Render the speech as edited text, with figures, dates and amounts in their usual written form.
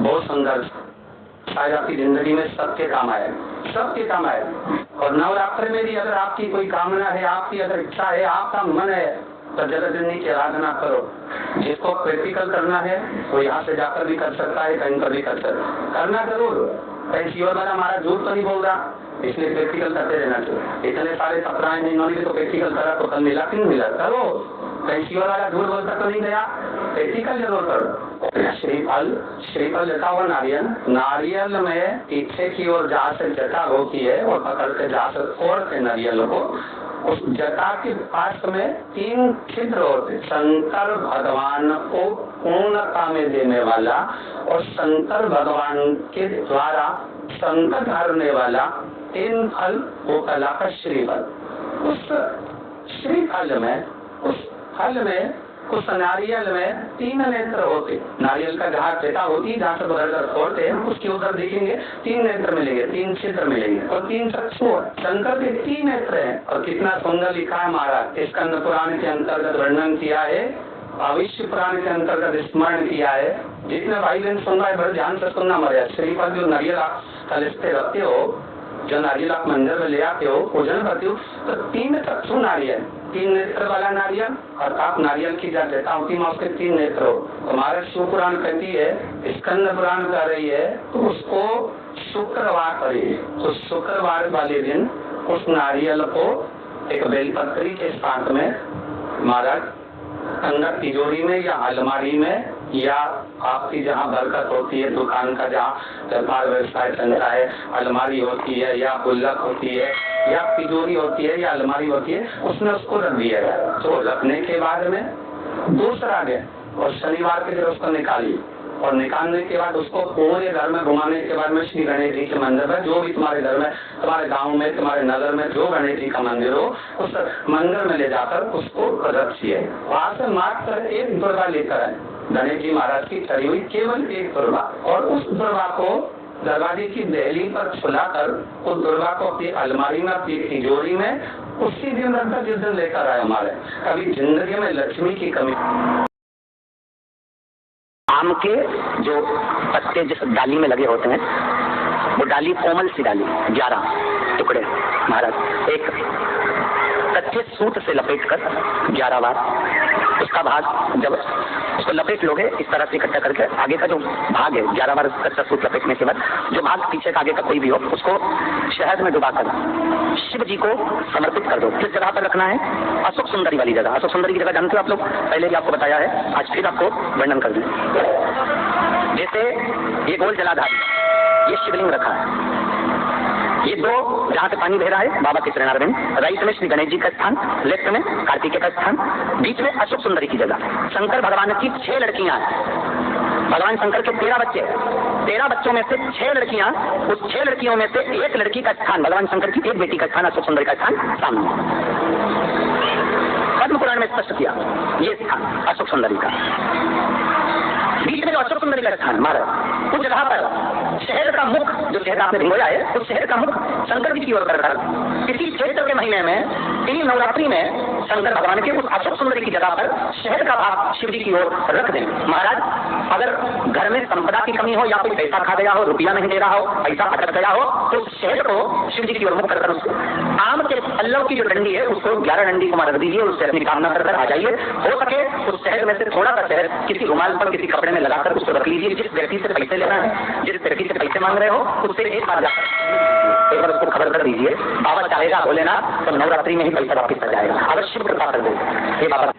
बहुत संघर्ष, शायद आपकी जिंदगी में सबके काम आए, सबके काम आए। और नवरात्र में भी अगर आपकी कोई कामना है, आपकी अगर इच्छा है, आपका मन है, तो जगतजननी की आराधना करो। जिसको प्रैक्टिकल करना है वो यहाँ से जाकर भी कर सकता है, कहीं पर भी कर सकता है, करना जरूर। कहीं शिवर वाला हमारा झूठ तो नहीं बोल रहा, इसलिए प्रैक्टिकल करते रहना चाहिए। इतने सारे पत्राएं हैं, इन्होंने भी तो प्रैक्टिकल करा, तो कल मिला कि नहीं मिला, करो। कहीं शिवर वाला झूठ बोलता तो नहीं गया, प्रैक्टिकल जरूर करो। श्रीफल जटा हुआ नारियल, नारियल में पीछे की ओर जहाँ से जटा होती है और पकड़ के जहाँ से फोड़ते नारियल को, उस जटा के पास में 3 छिद्र होते। शंकर भगवान को पूर्णता में देने वाला और शंकर भगवान के द्वारा संकट हरने वाला 3 फल वो कहलाता श्रीफल। उस श्रीफल में, उस फल में, उस नारियल में 3 नेत्र होते। नारियल का जहाँ जटा होती है, जहाँ से बदलकर फोड़ते हैं, उसके उधर देखेंगे 3 नेत्र मिलेंगे, 3 छिद्र मिलेंगे और 3 चक्षु। शंकर के 3 नेत्र हैं। और कितना सुंदर लिखा है महाराज, स्कंद पुराण के अंतर्गत वर्णन किया है, भविष्य पुराण के अंतर्गत स्मरण किया है। जितने भाई बहन सुन रहा है बड़े ध्यान से सुनना मर्यादा। श्रीफल जो नारियल आप कलशते रखते हो, जो नारियल आप मंदिर में ले आते हो, पूजन करते हो, तो 3 चक्षु नारियल, 3 नेत्र वाला नारियल, और आप नारियल की जहाँ जटा होती है उसके 3 नेत्र हो। हमारा शिव पुराण कहती है, स्कंद पुराण कह रही है, तो उसको शुक्रवार करिए। तो शुक्रवार वाले दिन उस नारियल को एक बेलपत्री के साथ में महाराज अंदर तिजोरी में या अलमारी में, या आपकी जहाँ बरकत होती है, दुकान का जहाँ व्यापार व्यवसाय चलता है, अलमारी होती है या गुल्लक होती है या तिजोरी होती है या अलमारी होती है, उसमें उसको रख दिया जाए। तो रखने के बाद में दूसरा दिन और शनिवार के दिन उसको निकालिए, और निकालने के बाद उसको पूरे घर में घुमाने के बाद में श्री गणेश जी के मंदिर में, जो भी तुम्हारे घर में, तुम्हारे गांव में, तुम्हारे नगर में जो गणेश जी का मंदिर हो, उस मंदिर में ले जाकर उसको रखिए। वहां से मात्र 1 दुर्वा लेकर आए, गणेश जी महाराज की चढ़ी हुई केवल 1 दुर्वा, और उस दुर्वा को दरवाजे की दहली पर छुलाकर उस दुर्वा को अपनी अलमारी में, अपनी तिजोरी में उसी दिन रखकर जिस दिन लेकर आए हमारे, कभी जिंदगी में लक्ष्मी की कमी। आम के जो पत्ते जिस डाली में लगे होते हैं, वो डाली कोमल सी डाली, 11 टुकड़े महाराज एक कच्चे सूत से लपेट कर 11 बार उसका भाग, जब उसको लपेट लोगे इस तरह से इकट्ठा करके, आगे का जो भाग है 11 बार कच्चा सूत लपेटने के बाद जो भाग पीछे का आगे का कोई भी हो, उसको शहद में डुबाकर शिव जी को समर्पित कर दो। किस जगह पर रखना है? अशोक सुंदरी वाली जगह। अशोक सुंदरी की जगह जानते हो आप लोग, पहले भी आपको बताया है, आज फिर आपको वर्णन कर दूं। जैसे ये गोल जलाधारी, ये शिवलिंग रखा है, ये 2 जहाँ से पानी बह रहा है बाबा के चरणारविंद, राइट में श्री गणेश जी का स्थान, लेफ्ट में कार्तिकेय का स्थान, बीच में अशोक सुंदरी की जगह। शंकर भगवान की 6 लड़कियां हैं, भगवान शंकर के 13 बच्चे, 13 बच्चों में से 6 लड़कियां, उस 6 लड़कियों में से 1 लड़की का स्थान, भगवान शंकर की 1 बेटी का स्थान, अशोक सुंदरी का स्थान सामने पद्म पुराण में स्पष्ट किया, ये स्थान अशोक सुंदरी का। बीच में जो अशोक सुंदरी का स्थान महाराज, उस जगह पर शहर का मुख, जो शहर आपने भिंगोया है, उस शहर का मुख शंकर जी की ओर कर किसी चैत्र के महीने में 3 नवरात्रि में शंकर भगवान के उस अशोक सुंदरी की जगह पर शहर का भाग शिव जी की ओर रख दें। महाराज अगर घर में संपदा की कमी हो या कोई पैसा खा गया हो, रुपया नहीं दे रहा हो, पैसा अटक गया हो, तो उस शहर को शिव जी की ओर मुख कर उसको आम के पल्लव की जो डंडी है उसको 11 डंडी को रख दीजिए, उससे अपनी कामना कर आ जाइए। हो सके उस शहर में से थोड़ा सा शहर किसी रुमाल पर, किसी कपड़े में लगाकर उसको रख लीजिए। जिस व्यक्ति से पैसे लेना है, जिस व्यक्ति से पैसे मांग रहे हो, उससे एक बार जाकर एक बार उसको खबर कर दीजिए, बाबा चाहेगा भोलेनाथ तो नवरात्रि में ही पैसा वापिस आ जाएगा, अगर शिव कृपा कर दे। बाबा